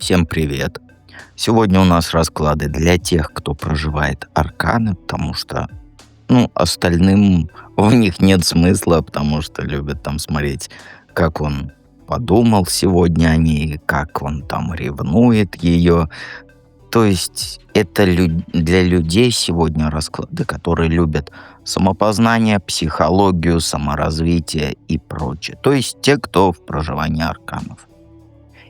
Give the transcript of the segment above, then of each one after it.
Всем привет! Сегодня у нас расклады для тех, кто проживает арканы, потому что, остальным в них нет смысла, потому что любят там смотреть, как он подумал сегодня о ней, как он там ревнует ее. То есть это для людей сегодня расклады, которые любят самопознание, психологию, саморазвитие и прочее. То есть те, кто в проживании арканов.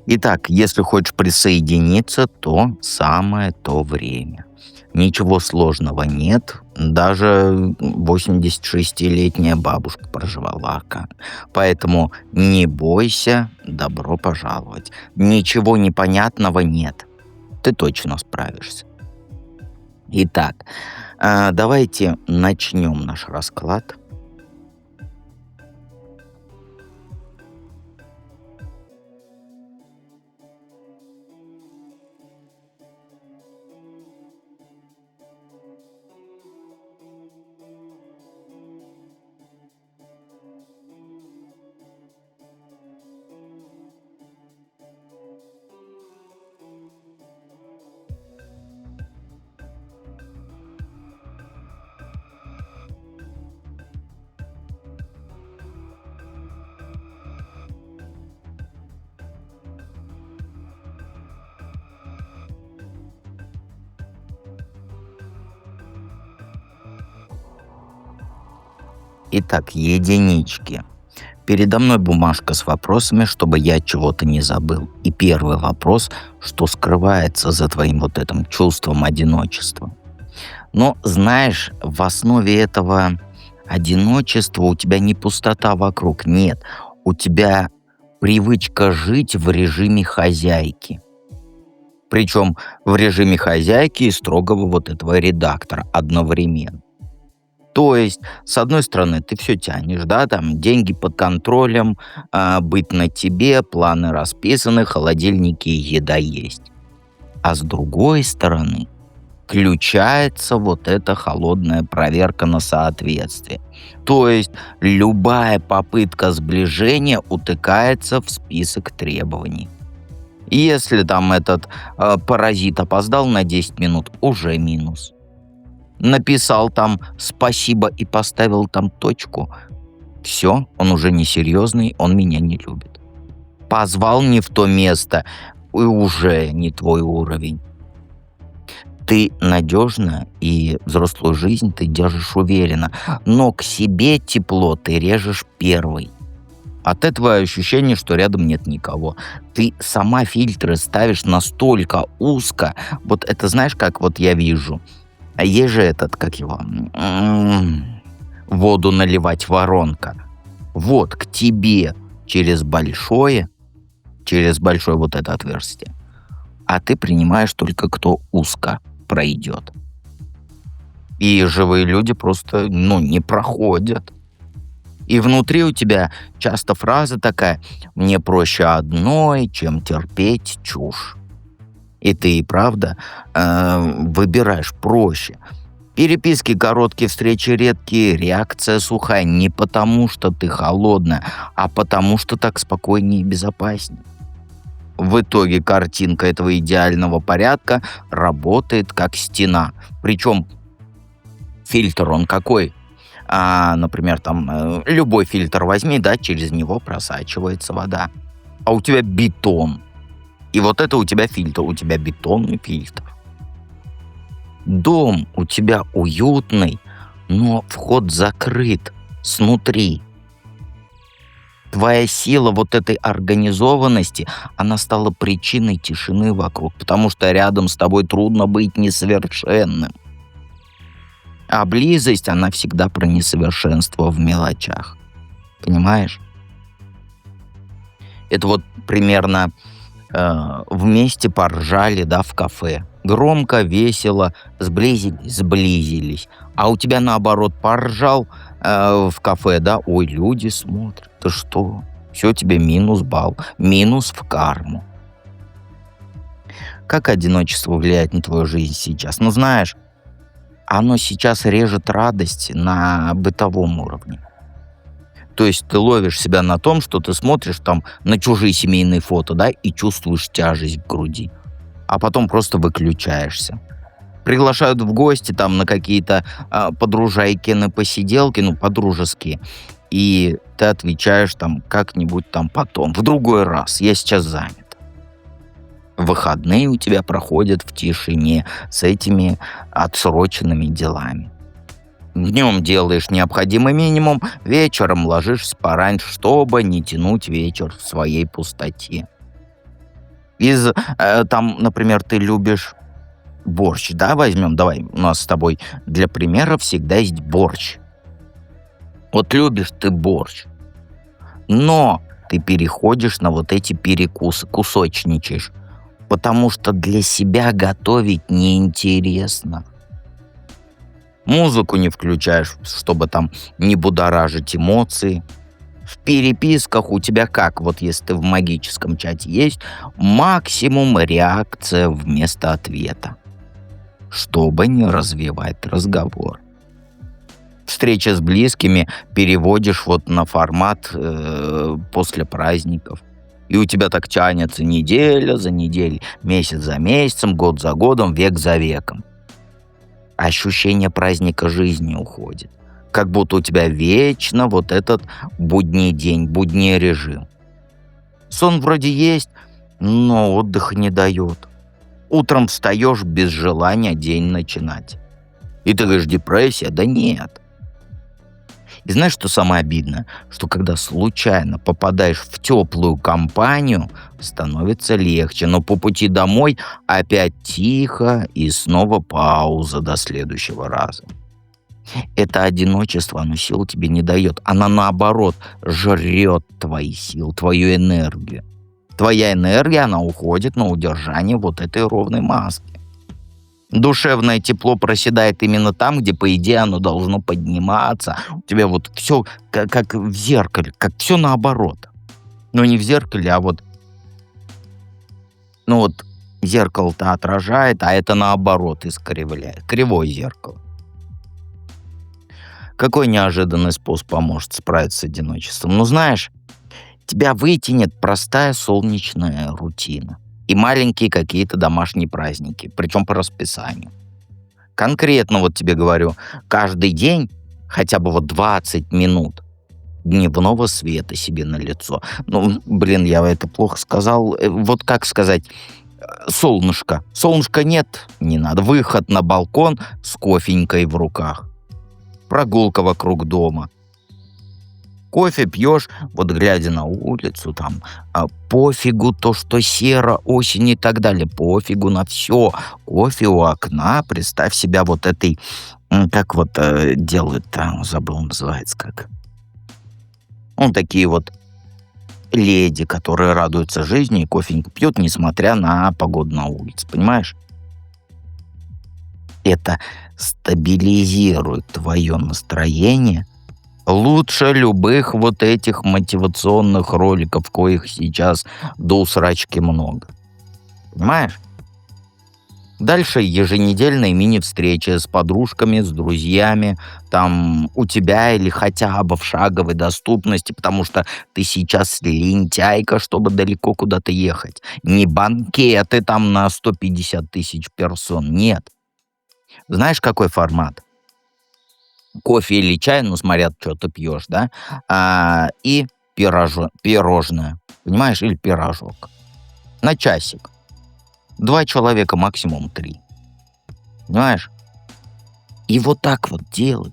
Итак, если хочешь присоединиться, то самое то время. Ничего сложного нет. Даже 86-летняя бабушка проживала аркан. Поэтому не бойся, добро пожаловать. Ничего непонятного нет. Ты точно справишься. Итак, давайте начнем наш расклад. Итак, единички. Передо мной бумажка с вопросами, чтобы я чего-то не забыл. И первый вопрос, что скрывается за твоим вот этим чувством одиночества. Но, знаешь, в основе этого одиночества у тебя не пустота вокруг, нет. У тебя привычка жить в режиме хозяйки. Причем в режиме хозяйки и строгого вот этого редактора одновременно. То есть, с одной стороны, ты все тянешь, да, там деньги под контролем, быт на тебе, планы расписаны, холодильники и еда есть. А с другой стороны, включается вот эта холодная проверка на соответствие. То есть, любая попытка сближения утыкается в список требований. Если там этот паразит опоздал на 10 минут, уже минус. Написал там спасибо и поставил там точку. Все, он уже несерьезный, он меня не любит. Позвал не в то место, и уже не твой уровень. Ты надежно и взрослую жизнь ты держишь уверенно, но к себе тепло ты режешь первый. От этого ощущение, что рядом нет никого. Ты сама фильтры ставишь настолько узко. Вот это знаешь, как вот я вижу. А есть же этот, как его, воду наливать воронка. Вот к тебе через большое вот это отверстие. А ты принимаешь только кто узко пройдет. И живые люди просто, не проходят. И внутри у тебя часто фраза такая: «Мне проще одной, чем терпеть чушь». И ты и правда выбираешь проще. Переписки короткие, встречи редкие, реакция сухая. Не потому, что ты холодная, а потому, что так спокойнее и безопаснее. В итоге картинка этого идеального порядка работает как стена. Причем фильтр он какой? Например, там любой фильтр возьми, да, через него просачивается вода. А у тебя бетон. И вот это у тебя фильтр, у тебя бетонный фильтр. Дом у тебя уютный, но вход закрыт снутри. Твоя сила вот этой организованности, она стала причиной тишины вокруг, потому что рядом с тобой трудно быть несовершенным. А близость, она всегда про несовершенство в мелочах. Понимаешь? Это вот примерно вместе поржали, да, в кафе. Громко, весело, сблизились. А у тебя наоборот поржал в кафе, да, ой, люди смотрят. Ты что? Все, тебе минус балл, минус в карму. Как одиночество влияет на твою жизнь сейчас? Знаешь, оно сейчас режет радость на бытовом уровне. То есть ты ловишь себя на том, что ты смотришь там на чужие семейные фото, да, и чувствуешь тяжесть в груди, а потом просто выключаешься. Приглашают в гости там на какие-то подружайкины посиделки, ну, подружеские, и ты отвечаешь там как-нибудь там потом, в другой раз, я сейчас занят. Выходные у тебя проходят в тишине с этими отсроченными делами. Днем делаешь необходимый минимум, вечером ложишься пораньше, чтобы не тянуть вечер в своей пустоте. Там, например, ты любишь борщ, да, возьмем, давай, у нас с тобой для примера всегда есть борщ. Вот любишь ты борщ, но ты переходишь на вот эти перекусы, кусочничаешь, потому что для себя готовить неинтересно. Музыку не включаешь, чтобы там не будоражить эмоции. В переписках у тебя как, вот если ты в магическом чате есть, максимум реакция вместо ответа, чтобы не развивать разговор. Встреча с близкими переводишь вот на формат после праздников. И у тебя так тянется неделя за неделей, месяц за месяцем, год за годом, век за веком. Ощущение праздника жизни уходит. Как будто у тебя вечно вот этот будний день, будний режим. Сон вроде есть, но отдых не дает. Утром встаешь без желания день начинать. И ты говоришь, депрессия? Да нет. И знаешь, что самое обидное? Что когда случайно попадаешь в теплую компанию, становится легче, но по пути домой опять тихо и снова пауза до следующего раза. Это одиночество, оно сил тебе не дает. Оно, наоборот, жрет твои силы, твою энергию. Твоя энергия, она уходит на удержание вот этой ровной маски. Душевное тепло проседает именно там, где, по идее, оно должно подниматься. У тебя вот все как в зеркале, как все наоборот. Но не в зеркале, а вот, ну вот, зеркало-то отражает, а это наоборот искривляет. Кривое зеркало. Какой неожиданный способ поможет справиться с одиночеством? Ну, знаешь, тебя вытянет простая солнечная рутина и маленькие какие-то домашние праздники, причем по расписанию. Конкретно вот тебе говорю, каждый день хотя бы вот 20 минут дневного света себе на лицо. Ну, блин, я это плохо сказал. Вот как сказать, солнышко. Солнышка нет, не надо. Выход на балкон с кофенькой в руках. Прогулка вокруг дома. Кофе пьешь, вот глядя на улицу, там, пофигу то, что серо, осень и так далее, пофигу на все. Кофе у окна, представь себя вот этой, как вот делают-то, забыл, называется как. Ну, такие вот леди, которые радуются жизни и кофеньку пьют, несмотря на погоду на улице, понимаешь? Это стабилизирует твое настроение лучше любых вот этих мотивационных роликов, коих сейчас до усрачки много. Понимаешь? Дальше еженедельные мини-встречи с подружками, с друзьями, там у тебя или хотя бы в шаговой доступности, потому что ты сейчас лентяйка, чтобы далеко куда-то ехать. Не банкеты там на 150 тысяч персон, нет. Знаешь, какой формат? Кофе или чай, ну, смотря, что ты пьешь, да, и пирожное, понимаешь, или пирожок. На часик. 2 человека, максимум 3. Понимаешь? И вот так вот делай.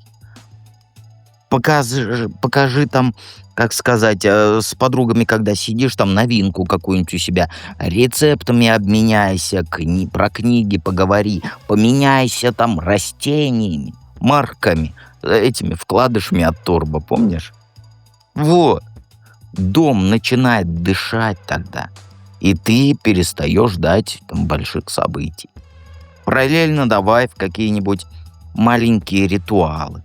Покажи там, как сказать, с подругами, когда сидишь, там новинку какую-нибудь у себя, рецептами обменяйся, про книги поговори, поменяйся там растениями, марками, этими вкладышами от Торба, помнишь? Вот. Дом начинает дышать тогда, и ты перестаешь ждать там больших событий. Параллельно давай в какие-нибудь маленькие ритуалы.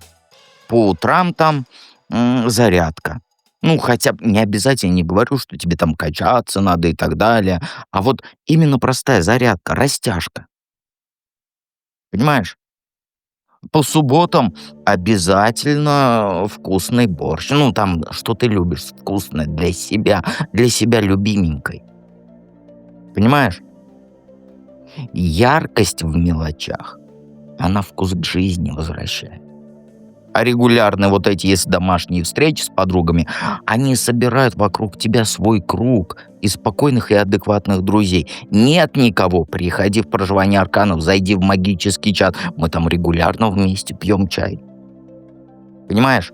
По утрам там зарядка. Ну, хотя бы не обязательно, не говорю, что тебе там качаться надо и так далее, а вот именно простая зарядка, растяжка. Понимаешь? По субботам обязательно вкусный борщ. Ну, там, что ты любишь вкусное для себя любименькой. Понимаешь? Яркость в мелочах, она вкус к жизни возвращает. А регулярные вот эти, если домашние встречи с подругами, они собирают вокруг тебя свой круг из спокойных и адекватных друзей. Нет никого, приходи в проживание арканов, зайди в магический чат. Мы там регулярно вместе пьем чай. Понимаешь?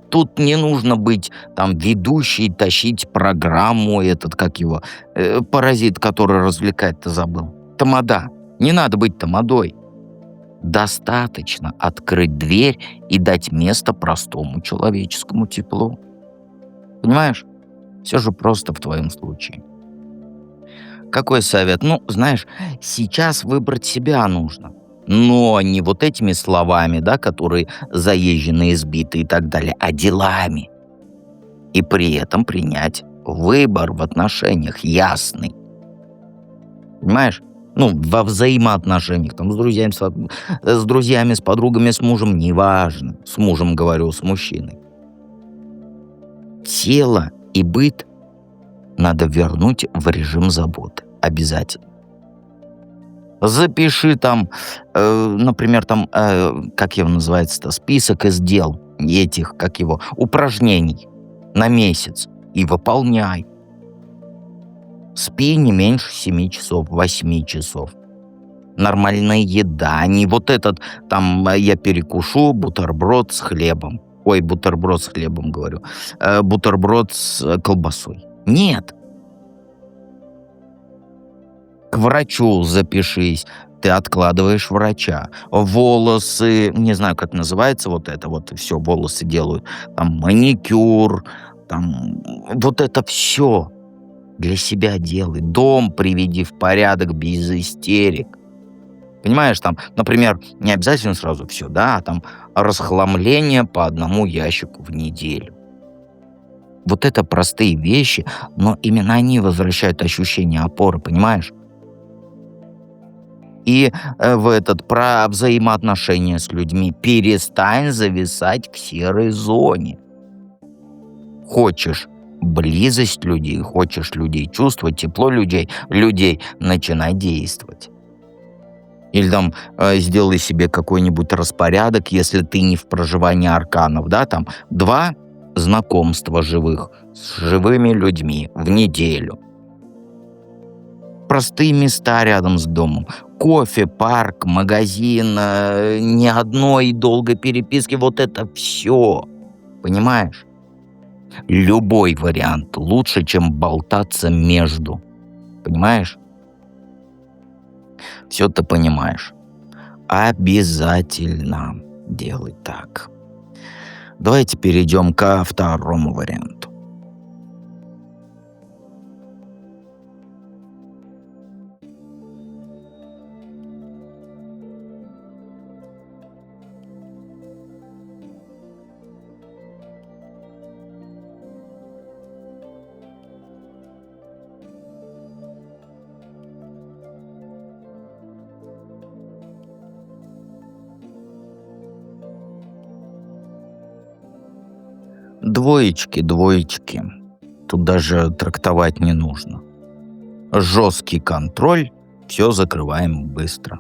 Тут не нужно быть там ведущей, тащить программу, этот, как его, паразит, который развлекает, ты забыл. Тамада. Не надо быть тамадой. Достаточно открыть дверь и дать место простому человеческому теплу. Понимаешь? Все же просто в твоем случае. Какой совет? Ну, знаешь, сейчас выбрать себя нужно. Но не вот этими словами, да, которые заезжены, избиты и так далее, а делами. И при этом принять выбор в отношениях ясный. Понимаешь? Ну, во взаимоотношениях, там, с друзьями, с подругами, с мужем, неважно. С мужем говорю, с мужчиной. Тело и быт надо вернуть в режим заботы. Обязательно. Запиши там, например, там, как его называется-то, список из дел этих, как его, упражнений на месяц и выполняй. Спи не меньше 7 часов, 8 часов. Нормальная еда, не вот этот, там, я перекушу бутерброд с хлебом. Ой, бутерброд с хлебом, говорю. Бутерброд с колбасой. Нет. К врачу запишись. Ты откладываешь врача. Волосы, не знаю, как называется вот это, вот все, волосы делают. Там маникюр, там, вот это все для себя делай. Дом приведи в порядок без истерик. Понимаешь, там, например, не обязательно сразу все, да, а там расхламление по одному ящику в неделю. Вот это простые вещи, но именно они возвращают ощущение опоры, понимаешь? И про взаимоотношения с людьми. Перестань зависать в серой зоне. Хочешь близость людей, хочешь людей чувствовать, тепло людей, начинай действовать. Или там сделай себе какой-нибудь распорядок, если ты не в проживании арканов, да, там 2 знакомства живых с живыми людьми в неделю. Простые места рядом с домом. Кофе, парк, магазин, ни одной долгой переписки, вот это все. Понимаешь? Любой вариант лучше, чем болтаться между. Понимаешь? Все ты понимаешь. Обязательно делай так. Давайте перейдем ко второму варианту. Двоечки, двоечки. Тут даже трактовать не нужно. Жесткий контроль, все закрываем быстро.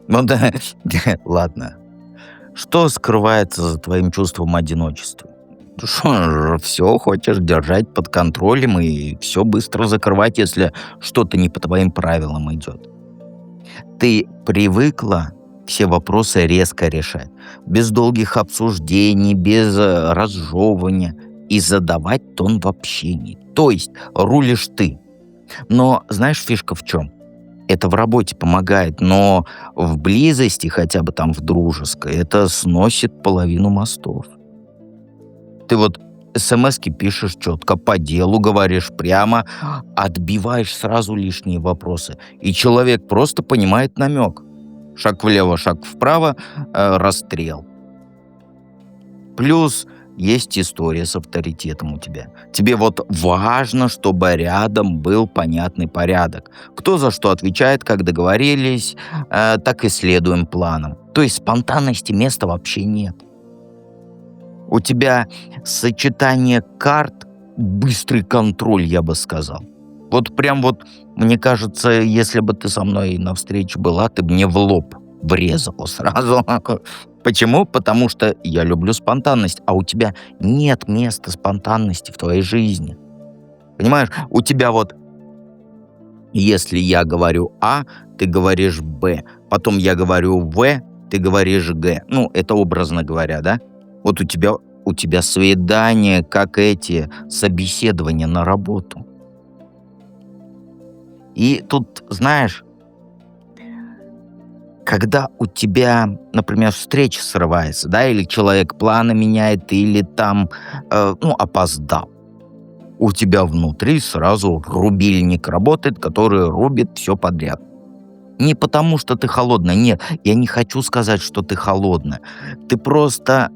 Ну да, ладно. Что скрывается за твоим чувством одиночества? Все хочешь держать под контролем и все быстро закрывать, если что-то не по твоим правилам идет. Ты привыкла все вопросы резко решать, без долгих обсуждений, без разжевывания и задавать тон в общении. То есть рулишь ты. Но знаешь, фишка в чем? Это в работе помогает, но в близости, хотя бы там в дружеской, это сносит половину мостов. Ты вот смски пишешь четко, по делу говоришь прямо, отбиваешь сразу лишние вопросы. И человек просто понимает намек. Шаг влево, шаг вправо, расстрел. Плюс есть история с авторитетом у тебя. Тебе вот важно, чтобы рядом был понятный порядок. Кто за что отвечает, как договорились, так и следуем планам. То есть спонтанности места вообще нет. У тебя сочетание карт, быстрый контроль, я бы сказал. Вот прям вот, мне кажется, если бы ты со мной на встрече была, ты бы мне в лоб врезала сразу. Почему? Потому что я люблю спонтанность, а у тебя нет места спонтанности в твоей жизни. Понимаешь, у тебя вот, если я говорю А, ты говоришь Б, потом я говорю В, ты говоришь Г. Ну, это образно говоря, да? Вот у тебя свидание, как эти собеседования на работу. И тут, знаешь, когда у тебя, например, встреча срывается, да, или человек планы меняет, или там, опоздал, у тебя внутри сразу рубильник работает, который рубит все подряд. Не потому, что ты холодная, нет, я не хочу сказать, что ты холодная. Ты просто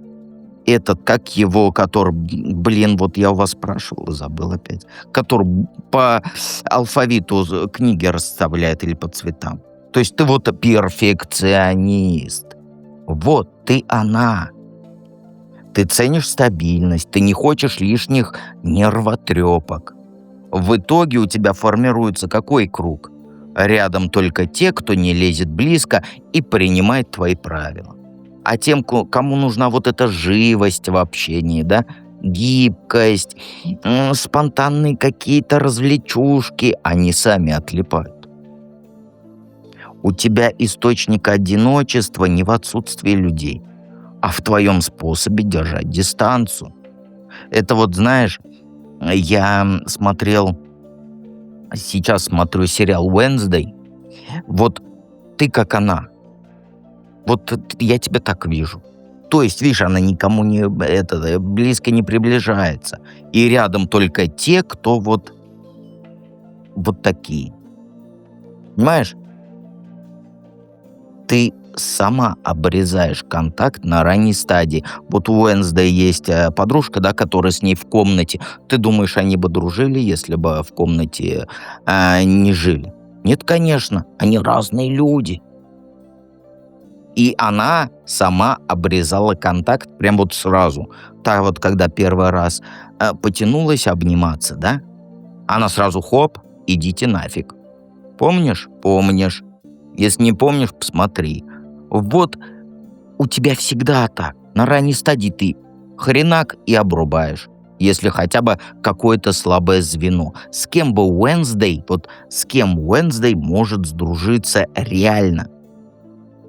этот, как его, который, блин, вот я у вас спрашивал и забыл опять, который по алфавиту книги расставляет или по цветам. То есть ты вот перфекционист. Вот ты она. Ты ценишь стабильность, ты не хочешь лишних нервотрепок. В итоге у тебя формируется какой круг? Рядом только те, кто не лезет близко и принимает твои правила. А тем, кому нужна вот эта живость в общении, да, гибкость, спонтанные какие-то развлечушки, они сами отлипают. У тебя источник одиночества не в отсутствии людей, а в твоем способе держать дистанцию. Это вот, знаешь, я сейчас смотрю сериал Wednesday. Вот ты как она. Вот я тебя так вижу. То есть, видишь, она никому близко не приближается. И рядом только те, кто вот такие. Понимаешь? Ты сама обрезаешь контакт на ранней стадии. Вот у Уэнсдей есть подружка, да, которая с ней в комнате. Ты думаешь, они бы дружили, если бы в комнате не жили? Нет, конечно, они разные люди. И она сама обрезала контакт прям вот сразу. Так вот, когда первый раз потянулась обниматься, да, она сразу хоп, идите нафиг. Помнишь? Помнишь. Если не помнишь, посмотри. Вот у тебя всегда так. На ранней стадии ты хренак и обрубаешь. Если хотя бы какое-то слабое звено. С кем Уэнсдей может сдружиться реально?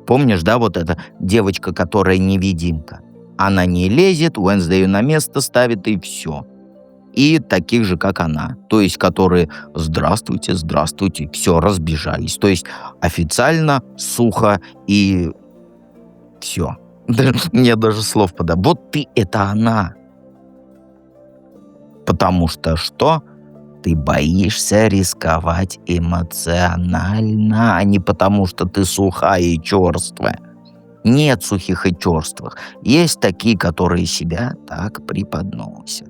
Помнишь, да, вот эта девочка, которая невидимка? Она не лезет, Уэнсдею на место ставит и все. И таких же, как она. То есть, которые «здравствуйте, здравствуйте», все, разбежались. То есть, официально, сухо и все. Мне даже слов подать. Вот ты — это она. Потому что что? Ты боишься рисковать эмоционально, а не потому, что ты сухая и черствая. Нет сухих и черствых. Есть такие, которые себя так преподносят.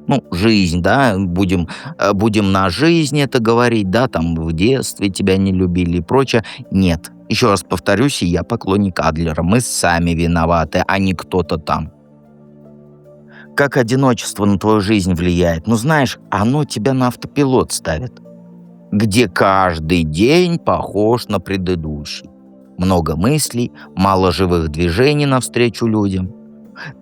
Ну, жизнь, да, будем на жизнь это говорить, да, там в детстве тебя не любили и прочее. Нет. Еще раз повторюсь, я поклонник Адлера. Мы сами виноваты, а не кто-то там. Как одиночество на твою жизнь влияет? Ну, знаешь, оно тебя на автопилот ставит, где каждый день похож на предыдущий. Много мыслей, мало живых движений навстречу людям.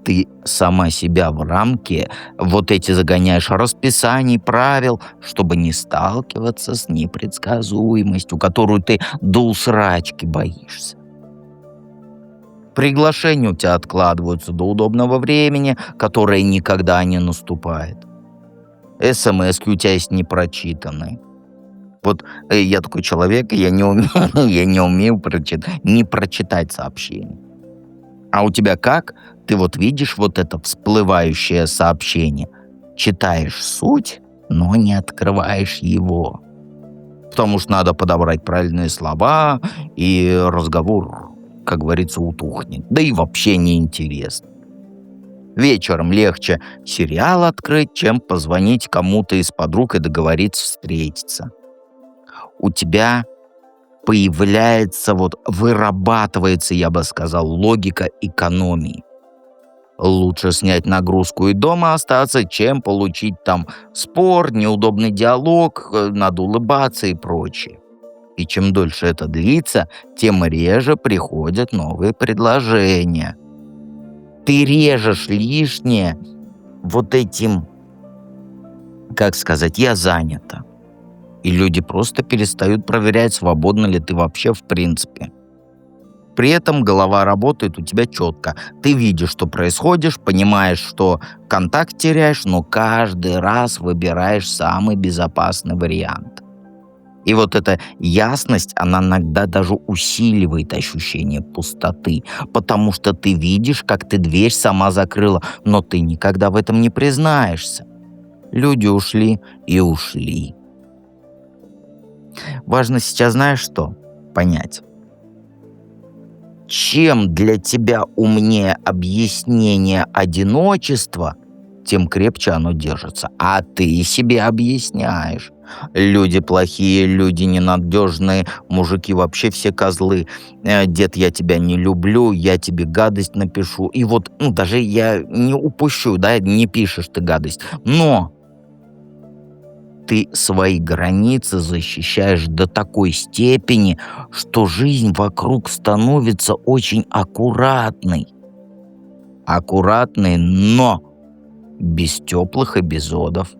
Ты сама себя в рамки вот эти загоняешь расписаний, правил, чтобы не сталкиваться с непредсказуемостью, которую ты до усрачки боишься. Приглашения у тебя откладываются до удобного времени, которое никогда не наступает. СМС-ки у тебя есть непрочитанные. Вот я такой человек, я не умею не прочитать сообщение. А у тебя как? Ты вот видишь вот это всплывающее сообщение, читаешь суть, но не открываешь его. Потому что надо подобрать правильные слова, и разговор, как говорится, утухнет. Да и вообще неинтересно. Вечером легче сериал открыть, чем позвонить кому-то из подруг и договориться встретиться. У тебя появляется, вот вырабатывается, я бы сказал, логика экономии. Лучше снять нагрузку и дома остаться, чем получить там спор, неудобный диалог, надо улыбаться и прочее. И чем дольше это длится, тем реже приходят новые предложения. Ты режешь лишнее вот этим, как сказать, я занята. И люди просто перестают проверять, свободно ли ты вообще в принципе. При этом голова работает у тебя четко. Ты видишь, что происходит, понимаешь, что контакт теряешь, но каждый раз выбираешь самый безопасный вариант. И вот эта ясность, она иногда даже усиливает ощущение пустоты, потому что ты видишь, как ты дверь сама закрыла, но ты никогда в этом не признаешься. Люди ушли и ушли. Важно сейчас, знаешь что? Понять. Чем для тебя умнее объяснение одиночества, тем крепче оно держится. А ты себе объясняешь. Люди плохие, люди ненадежные, мужики вообще все козлы. Дед, я тебя не люблю, я тебе гадость напишу. И вот, даже я не упущу, да, не пишешь ты гадость. Но ты свои границы защищаешь до такой степени, что жизнь вокруг становится очень аккуратной. Аккуратной, но без теплых эпизодов,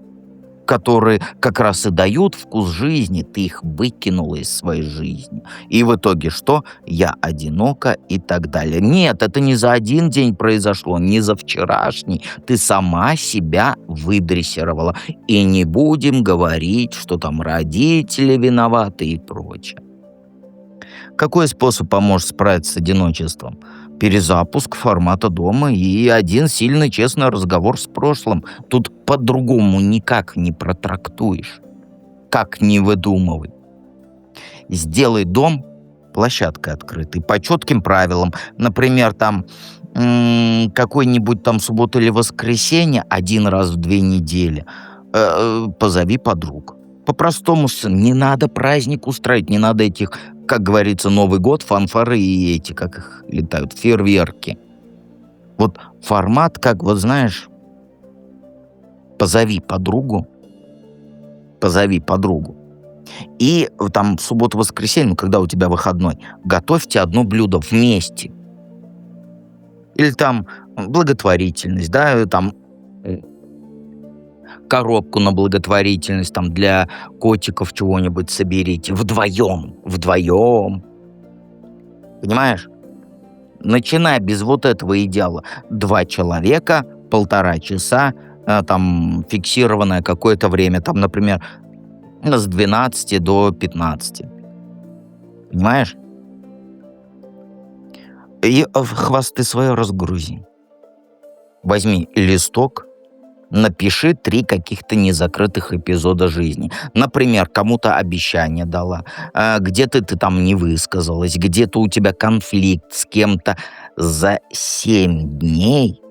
которые как раз и дают вкус жизни, ты их выкинула из своей жизни. И в итоге что? Я одинока и так далее. Нет, это не за один день произошло, не за вчерашний. Ты сама себя выдрессировала. И не будем говорить, что там родители виноваты и прочее. Какой способ поможет справиться с одиночеством? Перезапуск формата дома и один сильный честный разговор с прошлым. Тут по-другому никак не протрактуешь. Как не выдумывай. Сделай дом площадкой открытой, по четким правилам. Например, там какой-нибудь там субботу или воскресенье один раз в 2 недели позови подруг. По-простому, не надо праздник устраивать, не надо этих, как говорится, Новый год, фанфары и эти, как их летают, фейерверки. Вот формат, как вот знаешь, позови подругу, и там в субботу-воскресенье, когда у тебя выходной, готовьте одно блюдо вместе. Или там благотворительность, да, там коробку на благотворительность, там для котиков чего-нибудь соберите. Вдвоем. Понимаешь? Начинай без вот этого идеала. 2 человека, 1,5 часа, там фиксированное какое-то время, там, например, с 12 до 15. Понимаешь? И хвосты свои разгрузи. Возьми листок, напиши 3 каких-то незакрытых эпизода жизни. Например, кому-то обещание дала, где-то ты там не высказалась, где-то у тебя конфликт с кем-то. За 7 дней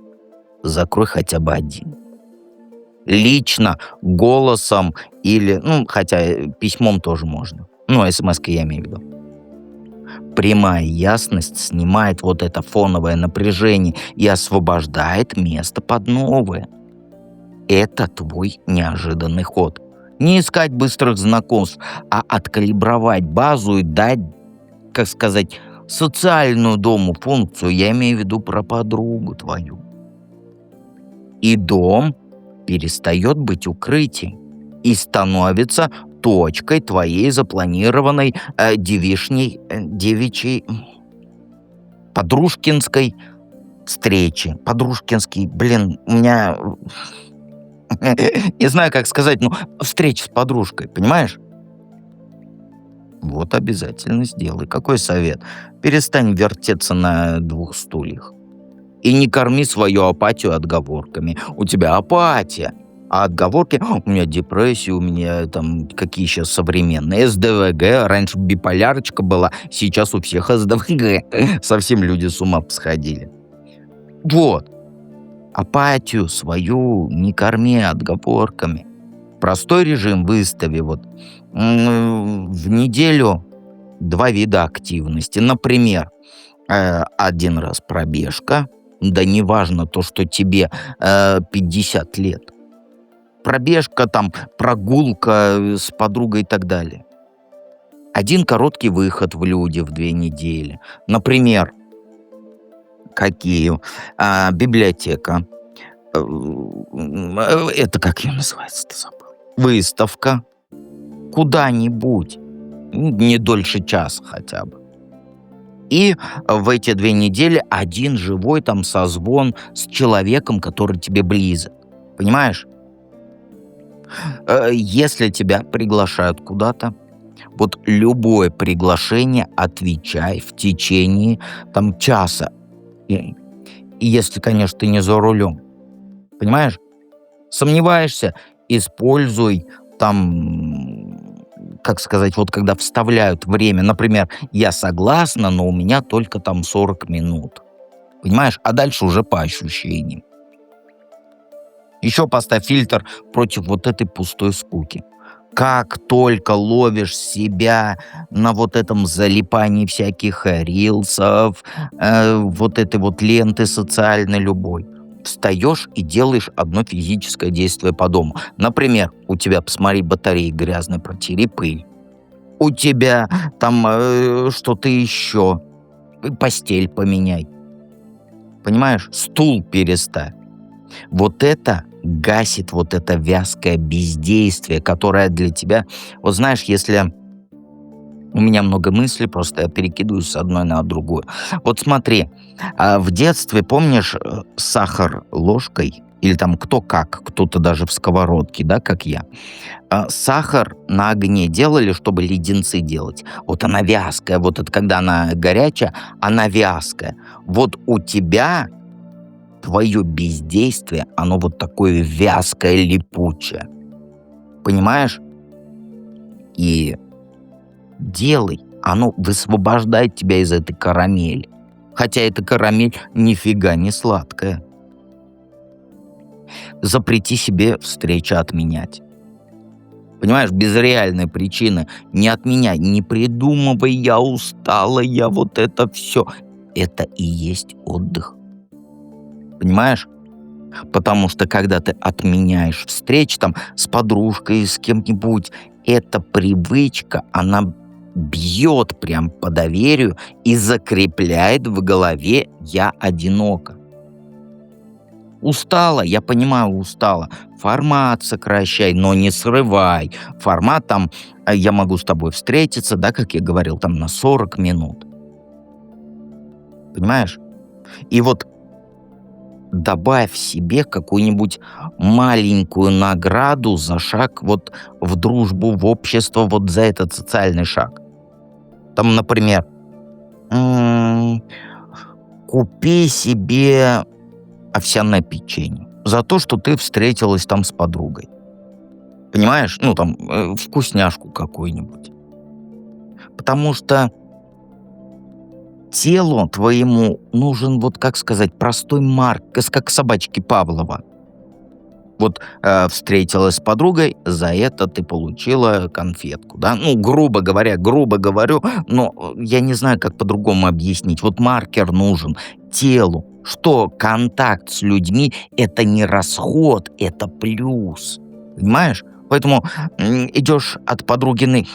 закрой хотя бы один. Лично, голосом или, хотя письмом тоже можно. СМС-кой я имею в виду. Прямая ясность снимает вот это фоновое напряжение и освобождает место под новое. Это твой неожиданный ход. Не искать быстрых знакомств, а откалибровать базу и дать, как сказать, социальную дому функцию. Я имею в виду про подругу твою. И дом перестает быть укрытием и становится точкой твоей запланированной девичьей подружкинской встречи. Подружкинский, у меня... Не знаю, как сказать, встреча с подружкой, понимаешь? Вот обязательно сделай. Какой совет? Перестань вертеться на 2 стульях. И не корми свою апатию отговорками. У тебя апатия, а отговорки... У меня депрессия, у меня там какие сейчас современные. СДВГ, раньше биполярочка была, сейчас у всех СДВГ. Совсем люди с ума посходили. Вот. Апатию свою не корми отговорками. Простой режим выстави. В неделю два вида активности. Например, один раз пробежка, да неважно то, что тебе 50 лет. Пробежка, там, прогулка с подругой и так далее. Один короткий выход в люди в 2 недели. Например, какие? Библиотека. Это как ее называется-то забыл. Выставка. Куда-нибудь. Не дольше часа хотя бы. И в эти 2 недели один живой там созвон с человеком, который тебе близок. Понимаешь? Если тебя приглашают куда-то, вот любое приглашение отвечай в течение там часа. И, и если, конечно, ты не за рулем. Понимаешь? Сомневаешься, используй там, как сказать, вот когда вставляют время, например, я согласна, но у меня только там 40 минут. Понимаешь? А дальше уже по ощущениям. Еще поставь фильтр против вот этой пустой скуки. Как только ловишь себя на вот этом залипании всяких рилсов, вот этой вот ленты социальной любой, встаешь и делаешь одно физическое действие по дому. Например, у тебя, посмотри, батареи грязные, протери пыль. У тебя там что-то еще. Постель поменяй. Понимаешь? Стул переставь. Вот это гасит вот это вязкое бездействие, которое для тебя... Вот знаешь, если у меня много мыслей, просто я перекидываю с одной на другую. Вот смотри, в детстве, помнишь, сахар ложкой, или там кто как, кто-то даже в сковородке, да, как я. Сахар на огне делали, чтобы леденцы делать. Вот она вязкая, вот это когда она горячая, она вязкая. Вот у тебя твое бездействие, оно вот такое вязкое, липучее. Понимаешь? И делай. Оно высвобождает тебя из этой карамели. Хотя эта карамель нифига не сладкая. Запрети себе встречи отменять. Понимаешь, без реальной причины. Не отменяй, не придумывай, я устала, я вот это все. Это и есть отдых. Понимаешь? Потому что когда ты отменяешь встречи там с подружкой, с кем-нибудь, эта привычка, она бьет прям по доверию и закрепляет в голове «я одинока». Устала, я понимаю, устала. Формат сокращай, но не срывай. Формат там, я могу с тобой встретиться, да, как я говорил, там на 40 минут. Понимаешь? И вот добавь себе какую-нибудь маленькую награду за шаг вот в дружбу, в общество, вот за этот социальный шаг. Там, например, м, купи себе овсяное печенье за то, что ты встретилась там с подругой. Понимаешь? Ну, там, вкусняшку какую-нибудь. Потому что телу твоему нужен, вот как сказать, простой марк, как собачки Павлова. Вот встретилась с подругой, за это ты получила конфетку, да? Ну, грубо говорю, но я не знаю, как по-другому объяснить. Вот маркер нужен телу, что контакт с людьми — это не расход, это плюс. Понимаешь? Поэтому идешь от подругины,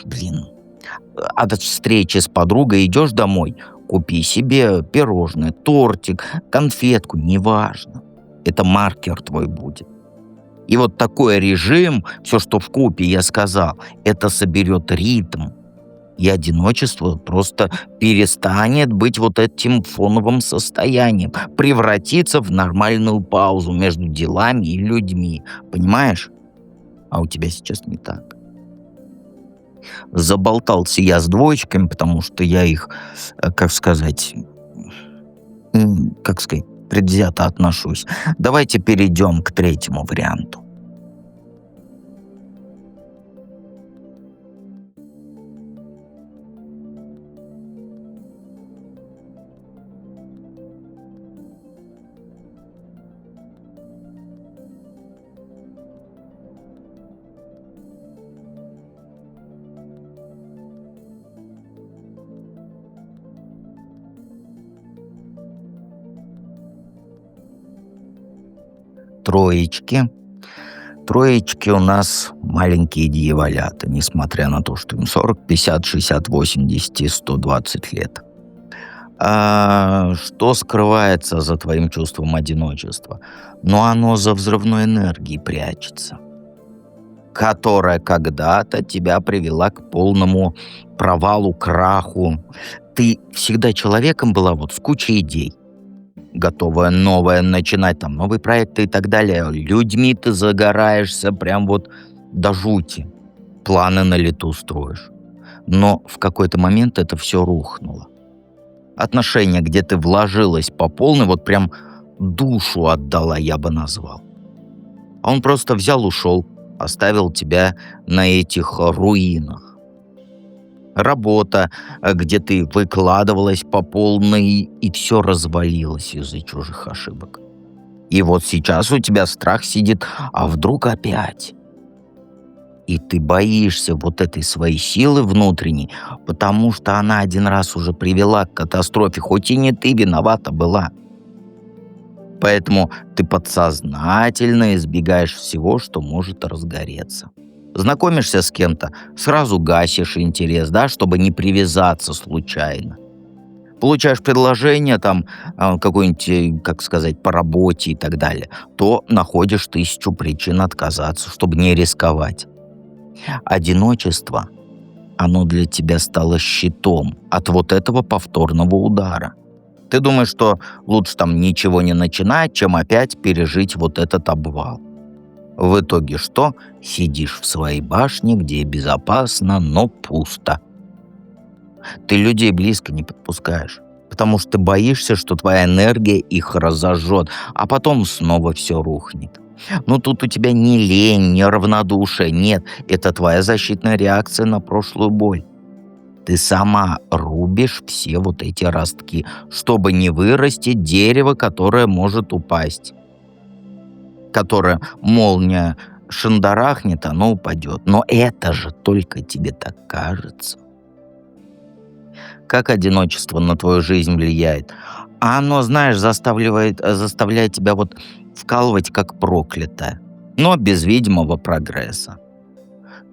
от встречи с подругой идешь домой, купи себе пирожное, тортик, конфетку, неважно. Это маркер твой будет. И вот такой режим, все, что вкупе я сказал, это соберет ритм. И одиночество просто перестанет быть вот этим фоновым состоянием, превратится в нормальную паузу между делами и людьми. Понимаешь? А у тебя сейчас не так. Заболтался я с двоечками, потому что я их, как сказать, предвзято отношусь. Давайте перейдем к третьему варианту. Троечки. Троечки у нас маленькие дьяволята, несмотря на то, что им 40, 50, 60, 80 и 120 лет. Что скрывается за твоим чувством одиночества? Но оно за взрывной энергией прячется, которая когда-то тебя привела к полному провалу, краху. Ты всегда человеком была вот с кучей идей, готовая новое начинать, там, новые проекты и так далее. Людьми ты загораешься прям вот до жути. Планы на лету строишь. Но в какой-то момент это все рухнуло. Отношения, где ты вложилась по полной, вот прям душу отдала, я бы назвал. А он просто взял, ушел, оставил тебя на этих руинах. Работа, где ты выкладывалась по полной, и все развалилось из-за чужих ошибок. И вот сейчас у тебя страх сидит, а вдруг опять? И ты боишься вот этой своей силы внутренней, потому что она один раз уже привела к катастрофе, хоть и не ты виновата была. Поэтому ты подсознательно избегаешь всего, что может разгореться. Знакомишься с кем-то, сразу гасишь интерес, да, чтобы не привязаться случайно. Получаешь предложение там какое-нибудь, как сказать, по работе и так далее, то находишь тысячу причин отказаться, чтобы не рисковать. Одиночество, оно для тебя стало щитом от вот этого повторного удара. Ты думаешь, что лучше там ничего не начинать, чем опять пережить вот этот обвал. В итоге что? Сидишь в своей башне, где безопасно, но пусто. Ты людей близко не подпускаешь, потому что ты боишься, что твоя энергия их разожжет, а потом снова все рухнет. Но тут у тебя не лень, не равнодушие, нет, это твоя защитная реакция на прошлую боль. Ты сама рубишь все вот эти ростки, чтобы не вырастить дерево, которое может упасть, которое молния шандарахнет, оно упадет. Но это же только тебе так кажется. Как одиночество на твою жизнь влияет? Оно, знаешь, заставляет тебя вот вкалывать как проклятое, но без видимого прогресса.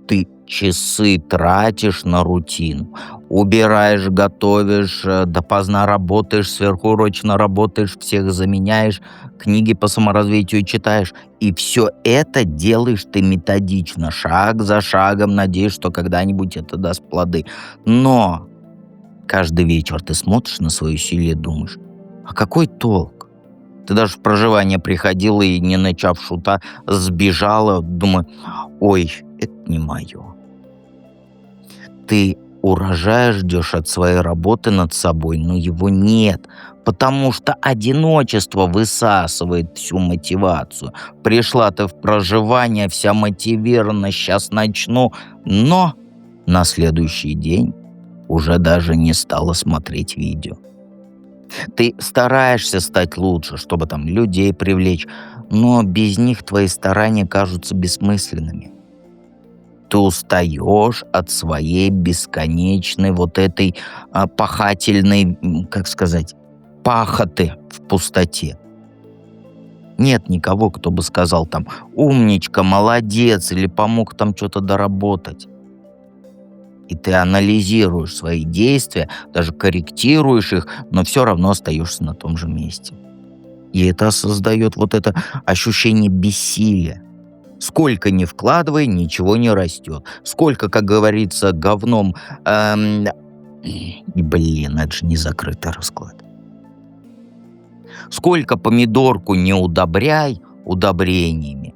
Ты часы тратишь на рутину. Убираешь, готовишь, допоздна работаешь, сверхурочно работаешь, всех заменяешь, книги по саморазвитию читаешь. И все это делаешь ты методично, шаг за шагом, надеясь, что когда-нибудь это даст плоды. Но каждый вечер ты смотришь на свои усилия и думаешь, а какой толк? Ты даже в проживание приходила и, не начав шута, сбежала, думаю, ой, это не мое. Ты урожая ждешь от своей работы над собой, но его нет, потому что одиночество высасывает всю мотивацию. Пришла ты в проживание, вся мотивирована, сейчас начну, но на следующий день уже даже не стала смотреть видео. Ты стараешься стать лучше, чтобы там людей привлечь, но без них твои старания кажутся бессмысленными. Ты устаешь от своей бесконечной вот этой пахательной, как сказать, пахоты в пустоте. Нет никого, кто бы сказал там «умничка», «молодец» или помог там что-то доработать. И ты анализируешь свои действия, даже корректируешь их, но все равно остаешься на том же месте. И это создает вот это ощущение бессилия. Сколько ни вкладывай, ничего не растет. Сколько, как говорится, говном... Блин, это же не закрытый расклад. Сколько помидорку не удобряй удобрениями,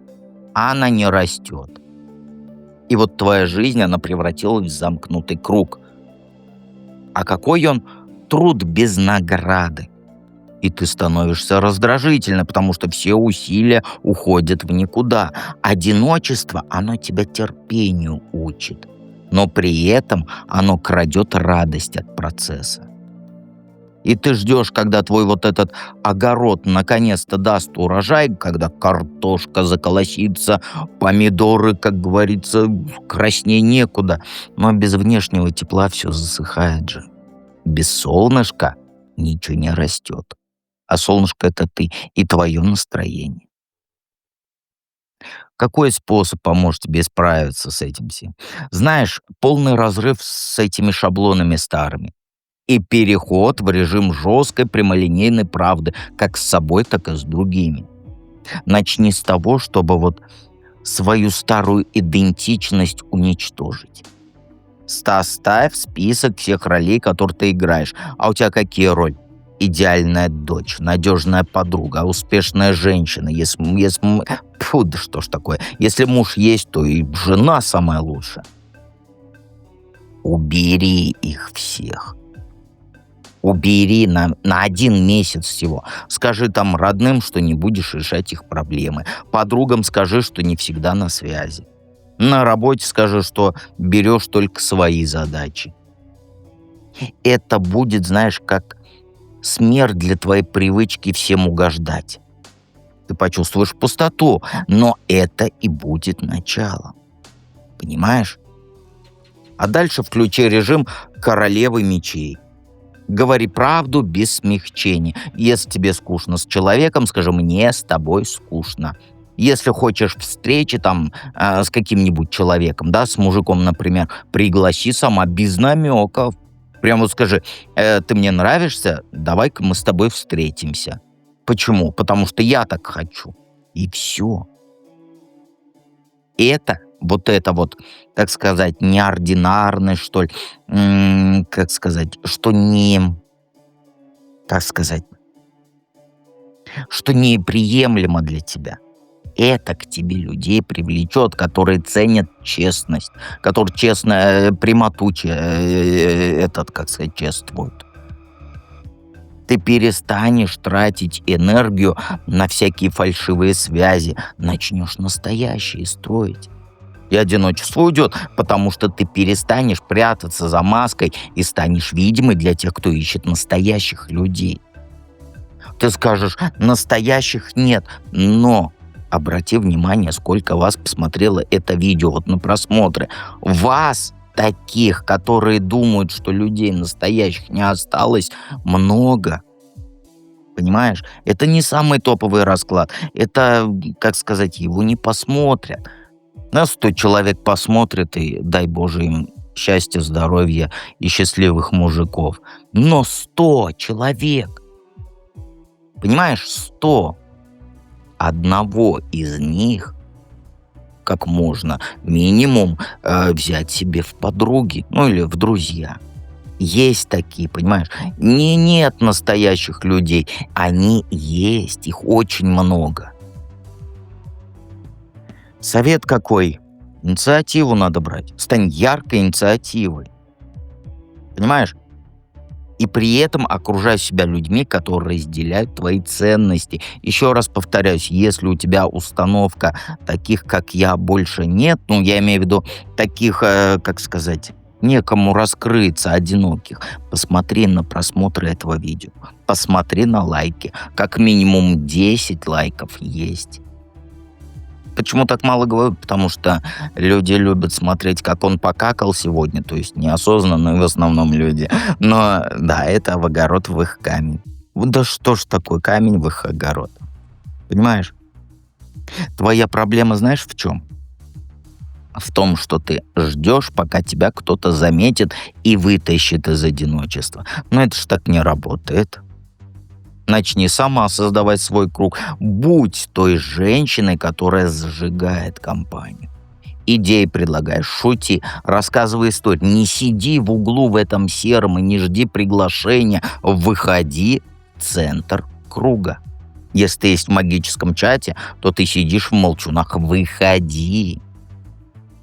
а она не растет. И вот твоя жизнь, она превратилась в замкнутый круг. А какой он труд без награды? И ты становишься раздражительной, потому что все усилия уходят в никуда. Одиночество, оно тебя терпению учит, но при этом оно крадет радость от процесса. И ты ждешь, когда твой вот этот огород наконец-то даст урожай, когда картошка заколосится, помидоры, как говорится, красней некуда. Но без внешнего тепла все засыхает же. Без солнышка ничего не растет. А солнышко — это ты и твое настроение. Какой способ поможет тебе справиться с этим всем? Знаешь, полный разрыв с этими шаблонами старыми и переход в режим жесткой прямолинейной правды как с собой, так и с другими. Начни с того, чтобы вот свою старую идентичность уничтожить. Составь список всех ролей, которые ты играешь. А у тебя какие роли? Идеальная дочь, надежная подруга, успешная женщина. Фу, да что ж такое. Если муж есть, то и жена самая лучшая. Убери их всех. Убери на 1 месяц всего. Скажи там родным, что не будешь решать их проблемы. Подругам скажи, что не всегда на связи. На работе скажи, что берешь только свои задачи. Это будет, знаешь, как смерть для твоей привычки всем угождать. Ты почувствуешь пустоту, но это и будет началом. Понимаешь? А дальше включи режим королевы мечей. Говори правду без смягчений. Если тебе скучно с человеком, скажи: мне с тобой скучно. Если хочешь встречи там с каким-нибудь человеком, да, с мужиком, например, пригласи сама без намеков. Прямо вот скажи: ты мне нравишься, давай-ка мы с тобой встретимся. Почему? Потому что я так хочу. И все. Это вот, так сказать, неординарность, что ли, как сказать, что не, как сказать, что неприемлемо для тебя. Это к тебе людей привлечет, которые ценят честность, которые честно, прямоту, как сказать, чествуют. Ты перестанешь тратить энергию на всякие фальшивые связи, начнешь настоящие строить. И одиночество уйдет, потому что ты перестанешь прятаться за маской и станешь видимой для тех, кто ищет настоящих людей. Ты скажешь: настоящих нет, но обрати внимание, сколько вас посмотрело это видео вот на просмотры. Вас, таких, которые думают, что людей настоящих не осталось, много. Понимаешь? Это не самый топовый расклад. Это, как сказать, его не посмотрят. На 100 человек посмотрят, и дай Боже им счастья, здоровья и счастливых мужиков. Но 100 человек, понимаешь, 100. Одного из них как можно минимум взять себе в подруги, ну или в друзья. Есть такие, понимаешь? Нет настоящих людей. Они есть, их очень много. Совет какой? Инициативу надо брать. Стань яркой инициативой. Понимаешь? И при этом окружай себя людьми, которые разделяют твои ценности. Еще раз повторяюсь, если у тебя установка таких, как я, больше нет, ну, я имею в виду таких, как сказать, некому раскрыться, одиноких, посмотри на просмотры этого видео. Посмотри на лайки. Как минимум 10 лайков есть. Почему так мало говорю? Потому что люди любят смотреть, как он покакал сегодня, то есть неосознанно, в основном люди. Но да, это в огород в их камень. Вот да что ж такое камень в их огород? Понимаешь? Твоя проблема знаешь в чем? В том, что ты ждешь, пока тебя кто-то заметит и вытащит из одиночества. Но это ж так не работает. Начни сама создавать свой круг. Будь той женщиной, которая зажигает компанию. Идеи предлагаешь, шути, рассказывай историю. Не сиди в углу в этом сером и не жди приглашения. Выходи в центр круга. Если ты есть в магическом чате, то ты сидишь в молчунах. Выходи.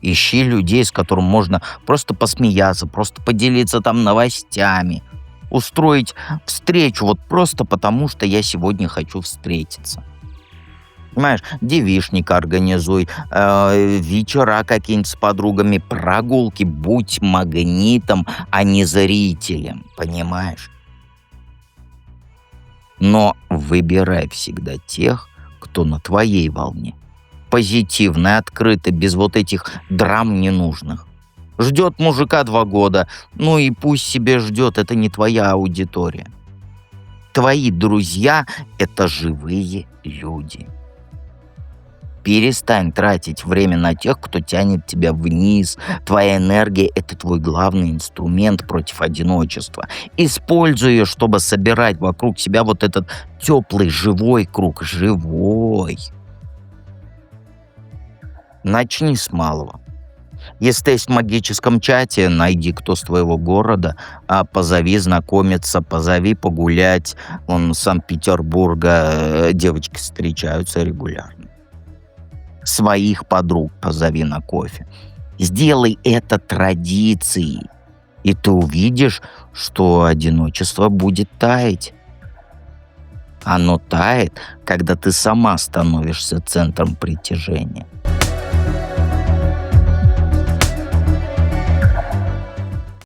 Ищи людей, с которым можно просто посмеяться, просто поделиться там новостями. Устроить встречу вот просто потому, что я сегодня хочу встретиться. Понимаешь, девичник организуй, вечера какие-нибудь с подругами, прогулки. Будь магнитом, а не зрителем, понимаешь? Но выбирай всегда тех, кто на твоей волне. Позитивно, открыто, без вот этих драм ненужных. Ждет мужика 2 года, ну и пусть себе ждет, это не твоя аудитория. Твои друзья – это живые люди. Перестань тратить время на тех, кто тянет тебя вниз. Твоя энергия — это твой главный инструмент против одиночества. Используй ее, чтобы собирать вокруг себя вот этот теплый, живой круг. Живой. Начни с малого. Если ты есть в магическом чате, найди, кто с твоего города, позови знакомиться, позови погулять. Он с Санкт-Петербурга, девочки встречаются регулярно. Своих подруг позови на кофе. Сделай это традицией, и ты увидишь, что одиночество будет таять. Оно тает, когда ты сама становишься центром притяжения.